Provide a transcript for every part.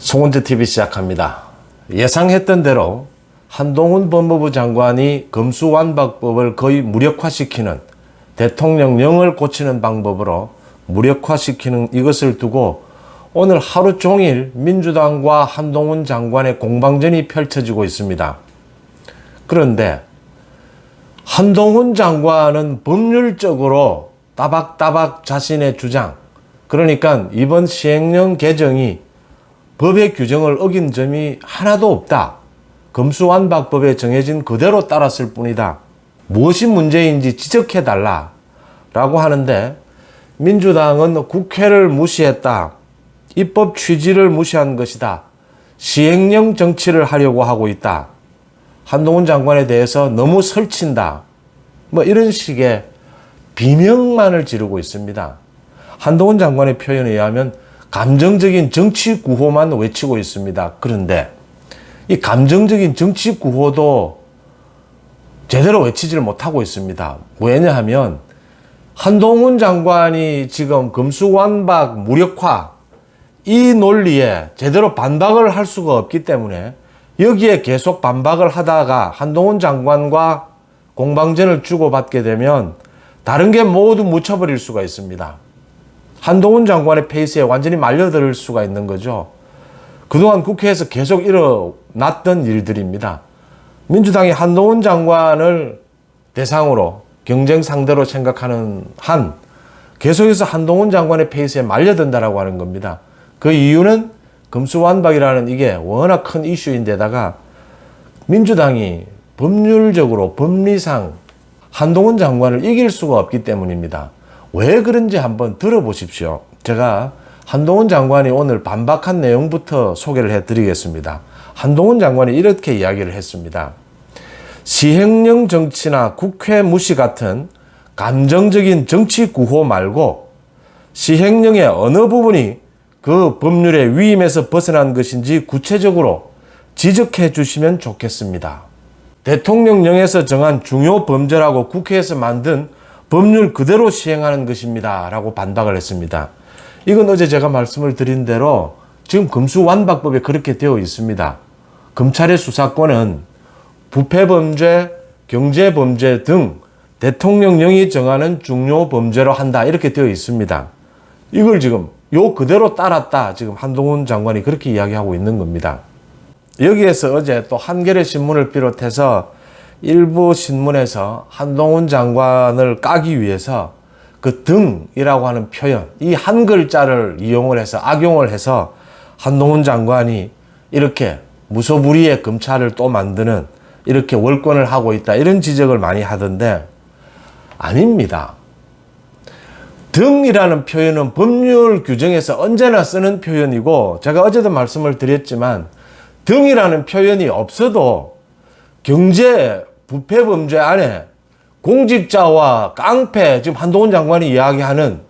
송은재TV 시작합니다. 예상했던 대로 한동훈 법무부 장관이 검수완박법을 거의 무력화시키는, 대통령령을 고치는 방법으로 무력화시키는 이것을 두고 오늘 하루 종일 민주당과 한동훈 장관의 공방전이 펼쳐지고 있습니다. 그런데 한동훈 장관은 법률적으로 따박따박 자신의 주장, 그러니까 이번 시행령 개정이 법의 규정을 어긴 점이 하나도 없다. 검수완박법에 정해진 그대로 따랐을 뿐이다. 무엇이 문제인지 지적해달라 라고 하는데, 민주당은 국회를 무시했다. 입법 취지를 무시한 것이다. 시행령 정치를 하려고 하고 있다. 한동훈 장관에 대해서 너무 설친다. 이런 식의 비명만을 지르고 있습니다. 한동훈 장관의 표현에 의하면 감정적인 정치 구호만 외치고 있습니다. 그런데 이 감정적인 정치 구호도 제대로 외치지를 못하고 있습니다. 왜냐하면 한동훈 장관이 지금 검수완박 무력화 이 논리에 제대로 반박을 할 수가 없기 때문에 여기에 계속 반박을 하다가 한동훈 장관과 공방전을 주고받게 되면 다른 게 모두 묻혀버릴 수가 있습니다. 한동훈 장관의 페이스에 완전히 말려들 수가 있는 거죠. 그동안 국회에서 계속 일어났던 일들입니다. 민주당이 한동훈 장관을 대상으로 경쟁 상대로 생각하는 한 계속해서 한동훈 장관의 페이스에 말려든다라고 하는 겁니다. 그 이유는 검수완박이라는 이게 워낙 큰 이슈인데다가 민주당이 법률적으로 법리상 한동훈 장관을 이길 수가 없기 때문입니다. 왜 그런지 한번 들어보십시오. 제가 한동훈 장관이 오늘 반박한 내용부터 소개를 해드리겠습니다. 한동훈 장관이 이렇게 이야기를 했습니다. 시행령 정치나 국회 무시 같은 감정적인 정치 구호 말고 시행령의 어느 부분이 그 법률의 위임에서 벗어난 것인지 구체적으로 지적해 주시면 좋겠습니다. 대통령령에서 정한 중요 범죄라고 국회에서 만든 법률 그대로 시행하는 것입니다. 라고 반박을 했습니다. 이건 어제 제가 말씀을 드린 대로 지금 검수완박법에 그렇게 되어 있습니다. 검찰의 수사권은 부패범죄, 경제범죄 등 대통령령이 정하는 중요 범죄로 한다. 이렇게 되어 있습니다. 이걸 지금 요 그대로 따랐다. 지금 한동훈 장관이 그렇게 이야기하고 있는 겁니다. 여기에서 어제 또 한겨레 신문을 비롯해서 일부 신문에서 한동훈 장관을 까기 위해서 그 등이라고 하는 표현, 이 한 글자를 이용을 해서 악용을 해서 한동훈 장관이 이렇게 무소불위의 검찰을 또 만드는, 이렇게 월권을 하고 있다, 이런 지적을 많이 하던데 아닙니다. 등이라는 표현은 법률 규정에서 언제나 쓰는 표현이고, 제가 어제도 말씀을 드렸지만 등이라는 표현이 없어도 경제 부패 범죄 안에 공직자와 깡패, 지금 한동훈 장관이 이야기하는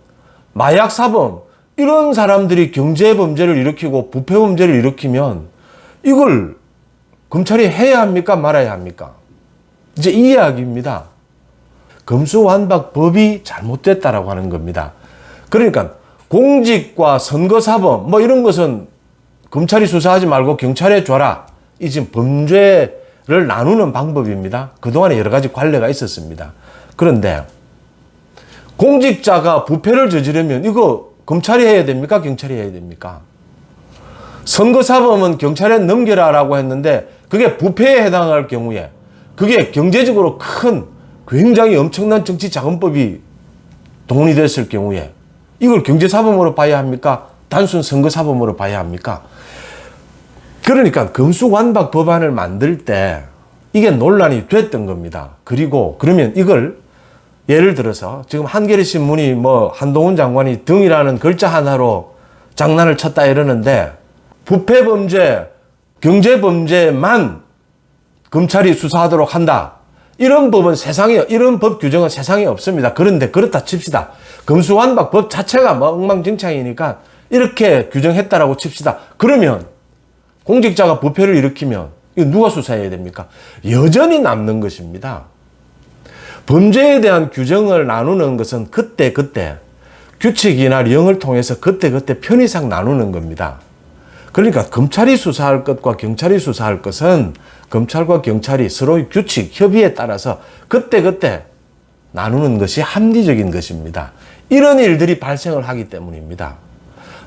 마약 사범, 이런 사람들이 경제 범죄를 일으키고 부패 범죄를 일으키면 이걸 검찰이 해야 합니까? 말아야 합니까? 이제 이 이야기입니다. 검수완박법이 잘못됐다라고 하는 겁니다. 그러니까 공직과 선거사범 이런 것은 검찰이 수사하지 말고 경찰에 줘라. 이 지금 범죄를 나누는 방법입니다. 그동안에 여러 가지 관례가 있었습니다. 그런데 공직자가 부패를 저지르면 이거 검찰이 해야 됩니까? 경찰이 해야 됩니까? 선거사범은 경찰에 넘겨라라고 했는데 그게 부패에 해당할 경우에, 그게 경제적으로 큰 굉장히 엄청난 정치자금법이 동원이 됐을 경우에 이걸 경제사범으로 봐야 합니까? 단순 선거사범으로 봐야 합니까? 그러니까 검수완박 법안을 만들 때 이게 논란이 됐던 겁니다. 그리고 그러면 이걸 예를 들어서 지금 한겨레 신문이 한동훈 장관이 등이라는 글자 하나로 장난을 쳤다 이러는데, 부패범죄, 경제범죄만 검찰이 수사하도록 한다. 이런 법은 이런 법 규정은 세상에 없습니다. 그런데 그렇다 칩시다. 검수완박 법 자체가 엉망진창이니까 이렇게 규정했다라고 칩시다. 그러면 공직자가 부패를 일으키면 이거 누가 수사해야 됩니까? 여전히 남는 것입니다. 범죄에 대한 규정을 나누는 것은 그때그때 규칙이나 령을 통해서 그때그때 편의상 나누는 겁니다. 그러니까 검찰이 수사할 것과 경찰이 수사할 것은 검찰과 경찰이 서로의 규칙, 협의에 따라서 그때그때 나누는 것이 합리적인 것입니다. 이런 일들이 발생을 하기 때문입니다.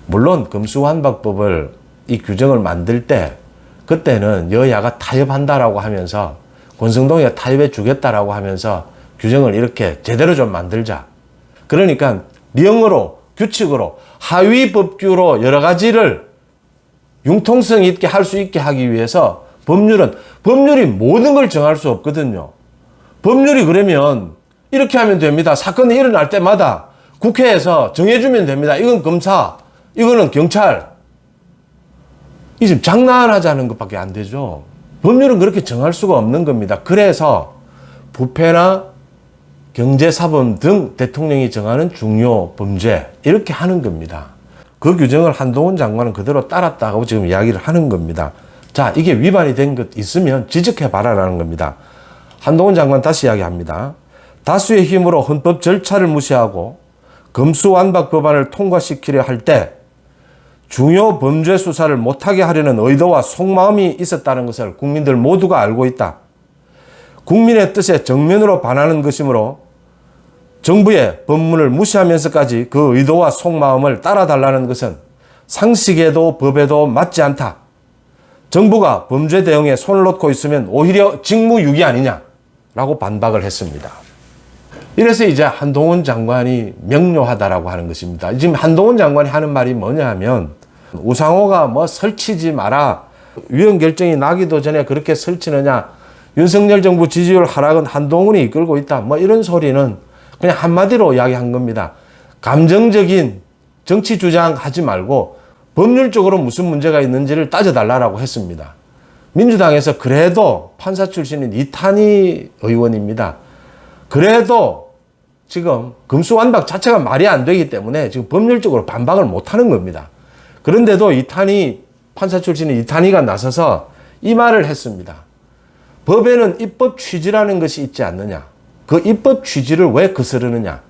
물론 금수환박법을 이 규정을 만들 때 그때는 여야가 타협한다라고 하면서 권성동이가 타협해 주겠다라고 하면서 규정을 이렇게 제대로 좀 만들자. 그러니까 령으로 규칙으로 하위 법규로 여러 가지를 융통성 있게 할 수 있게 하기 위해서 법률이 모든 걸 정할 수 없거든요. 법률이 그러면 이렇게 하면 됩니다. 사건이 일어날 때마다 국회에서 정해주면 됩니다. 이건 검사, 이거는 경찰. 이 지금 장난하자는 것밖에 안 되죠. 법률은 그렇게 정할 수가 없는 겁니다. 그래서 부패나 경제사범 등 대통령이 정하는 중요 범죄 이렇게 하는 겁니다. 그 규정을 한동훈 장관은 그대로 따랐다고 지금 이야기를 하는 겁니다. 자, 이게 위반이 된 것 있으면 지적해봐라라는 겁니다. 한동훈 장관 다시 이야기합니다. 다수의 힘으로 헌법 절차를 무시하고 검수완박 법안을 통과시키려 할 때 중요 범죄 수사를 못하게 하려는 의도와 속마음이 있었다는 것을 국민들 모두가 알고 있다. 국민의 뜻에 정면으로 반하는 것이므로 정부의 법문을 무시하면서까지 그 의도와 속마음을 따라달라는 것은 상식에도 법에도 맞지 않다. 정부가 범죄 대응에 손을 놓고 있으면 오히려 직무유기 아니냐라고 반박을 했습니다. 이래서 이제 한동훈 장관이 명료하다라고 하는 것입니다. 지금 한동훈 장관이 하는 말이 뭐냐 하면 우상호가 뭐 설치지 마라. 위헌 결정이 나기도 전에 그렇게 설치느냐. 윤석열 정부 지지율 하락은 한동훈이 이끌고 있다. 뭐 이런 소리는 그냥 한마디로 이야기한 겁니다. 감정적인 정치 주장 하지 말고 법률적으로 무슨 문제가 있는지를 따져달라고 했습니다. 민주당에서 그래도 판사 출신인 이탄희 의원입니다. 그래도 지금 금수완박 자체가 말이 안 되기 때문에 지금 법률적으로 반박을 못하는 겁니다. 그런데도 이탄희 판사 출신인 이탄희가 나서서 이 말을 했습니다. 법에는 입법 취지라는 것이 있지 않느냐. 그 입법 취지를 왜 거스르느냐.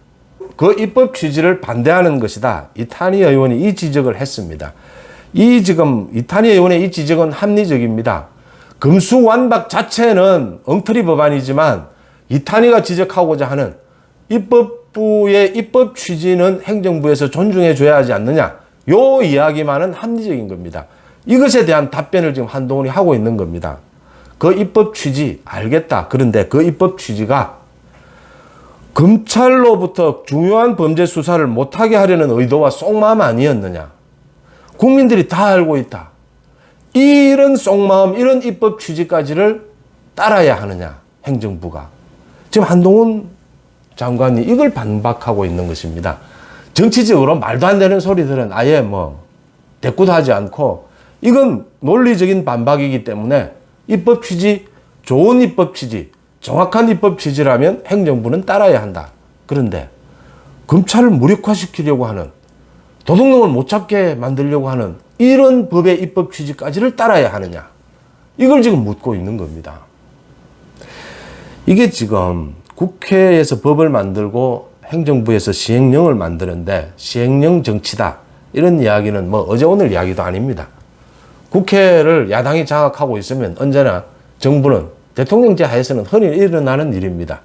그 입법 취지를 반대하는 것이다. 이탄희 의원이 이 지적을 했습니다. 지금 이탄희 의원의 이 지적은 합리적입니다. 금수완박 자체는 엉터리 법안이지만 이탄희가 지적하고자 하는 입법부의 입법 취지는 행정부에서 존중해 줘야 하지 않느냐. 요 이야기만은 합리적인 겁니다. 이것에 대한 답변을 지금 한동훈이 하고 있는 겁니다. 그 입법 취지 알겠다. 그런데 그 입법 취지가 검찰로부터 중요한 범죄 수사를 못하게 하려는 의도와 속마음 아니었느냐. 국민들이 다 알고 있다. 이런 속마음, 이런 입법 취지까지를 따라야 하느냐. 행정부가. 지금 한동훈 장관이 이걸 반박하고 있는 것입니다. 정치적으로 말도 안 되는 소리들은 아예 대꾸도 하지 않고 이건 논리적인 반박이기 때문에 입법 취지, 좋은 입법 취지, 정확한 입법 취지라면 행정부는 따라야 한다. 그런데 검찰을 무력화시키려고 하는, 도둑놈을 못 잡게 만들려고 하는 이런 법의 입법 취지까지를 따라야 하느냐. 이걸 지금 묻고 있는 겁니다. 이게 지금 국회에서 법을 만들고 행정부에서 시행령을 만드는데 시행령 정치다. 이런 이야기는 어제 오늘 이야기도 아닙니다. 국회를 야당이 장악하고 있으면 언제나 정부는 대통령제 하에서는 흔히 일어나는 일입니다.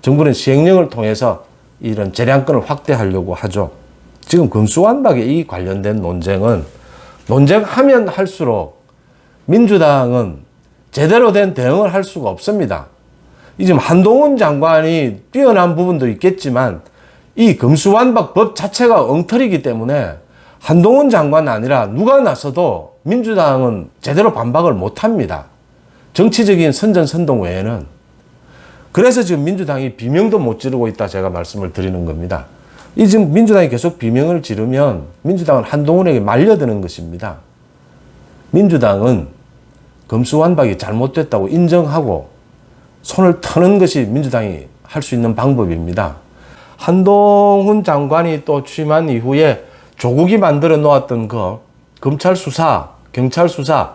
정부는 시행령을 통해서 이런 재량권을 확대하려고 하죠. 지금 금수완박에 이 관련된 논쟁하면 할수록 민주당은 제대로 된 대응을 할 수가 없습니다. 지금 한동훈 장관이 뛰어난 부분도 있겠지만 이 금수완박법 자체가 엉터리이기 때문에 한동훈 장관 아니라 누가 나서도 민주당은 제대로 반박을 못합니다. 정치적인 선전선동 외에는. 그래서 지금 민주당이 비명도 못 지르고 있다 제가 말씀을 드리는 겁니다. 지금 민주당이 계속 비명을 지르면 민주당은 한동훈에게 말려드는 것입니다. 민주당은 금수완박이 잘못됐다고 인정하고 손을 터는 것이 민주당이 할 수 있는 방법입니다. 한동훈 장관이 또 취임한 이후에 조국이 만들어 놓았던 검찰 수사, 경찰 수사,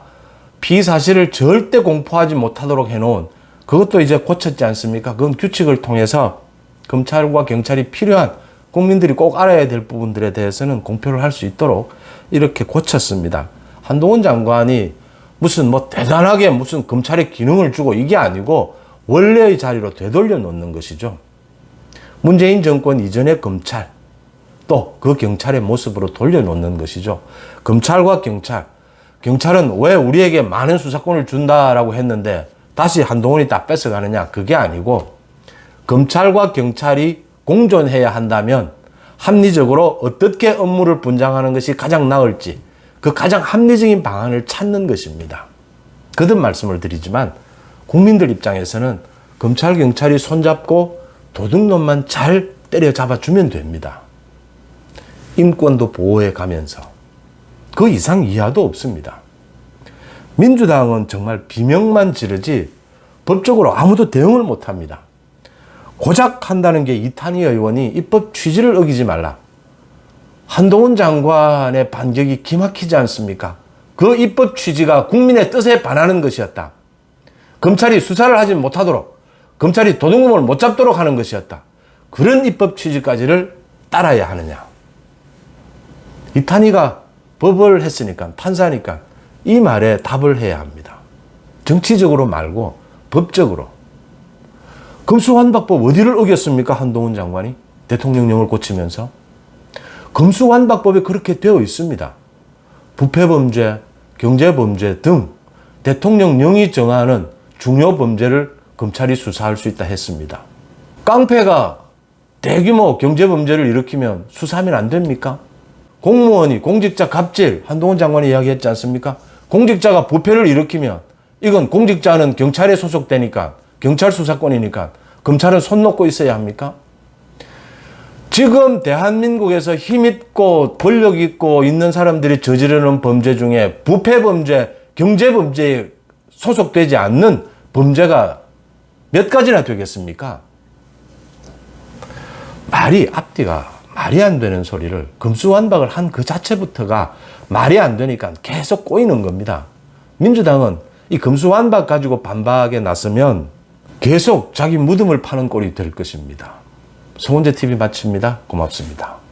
피의사실을 절대 공포하지 못하도록 해놓은 그것도 이제 고쳤지 않습니까? 그건 규칙을 통해서 검찰과 경찰이 필요한 국민들이 꼭 알아야 될 부분들에 대해서는 공표를 할 수 있도록 이렇게 고쳤습니다. 한동훈 장관이 무슨 뭐 대단하게 무슨 검찰에 기능을 주고 이게 아니고 원래의 자리로 되돌려 놓는 것이죠. 문재인 정권 이전의 검찰, 또 그 경찰의 모습으로 돌려놓는 것이죠. 검찰과 경찰은 왜 우리에게 많은 수사권을 준다라고 했는데 다시 한동훈이 다 뺏어가느냐? 그게 아니고 검찰과 경찰이 공존해야 한다면 합리적으로 어떻게 업무를 분장하는 것이 가장 나을지 그 가장 합리적인 방안을 찾는 것입니다. 거듭 말씀을 드리지만 국민들 입장에서는 검찰, 경찰이 손잡고 도둑놈만 잘 때려잡아주면 됩니다. 인권도 보호해 가면서 그 이상 이하도 없습니다. 민주당은 정말 비명만 지르지 법적으로 아무도 대응을 못합니다. 고작 한다는 게 이탄희 의원이 입법 취지를 어기지 말라. 한동훈 장관의 반격이 기막히지 않습니까? 그 입법 취지가 국민의 뜻에 반하는 것이었다. 검찰이 수사를 하지 못하도록, 검찰이 도둑놈을 못 잡도록 하는 것이었다. 그런 입법 취지까지를 따라야 하느냐. 이탄희가 법을 했으니까, 판사니까 이 말에 답을 해야 합니다. 정치적으로 말고 법적으로. 검수완박법 어디를 어겼습니까? 한동훈 장관이 대통령령을 고치면서. 검수완박법에 그렇게 되어 있습니다. 부패범죄, 경제범죄 등 대통령령이 정하는 중요 범죄를 검찰이 수사할 수 있다 했습니다. 깡패가 대규모 경제범죄를 일으키면 수사하면 안 됩니까? 공무원이 공직자 갑질, 한동훈 장관이 이야기했지 않습니까? 공직자가 부패를 일으키면 이건 공직자는 경찰에 소속되니까 경찰 수사권이니까 검찰은 손 놓고 있어야 합니까? 지금 대한민국에서 힘있고 권력 있고 있는 사람들이 저지르는 범죄 중에 부패범죄, 경제범죄에 소속되지 않는 범죄가 몇 가지나 되겠습니까? 앞뒤가 말이 안 되는 소리를 검수완박을 한 그 자체부터가 말이 안 되니까 계속 꼬이는 겁니다. 민주당은 이 검수완박 가지고 반박에 나서면 계속 자기 무덤을 파는 꼴이 될 것입니다. 송은재 TV 마칩니다. 고맙습니다.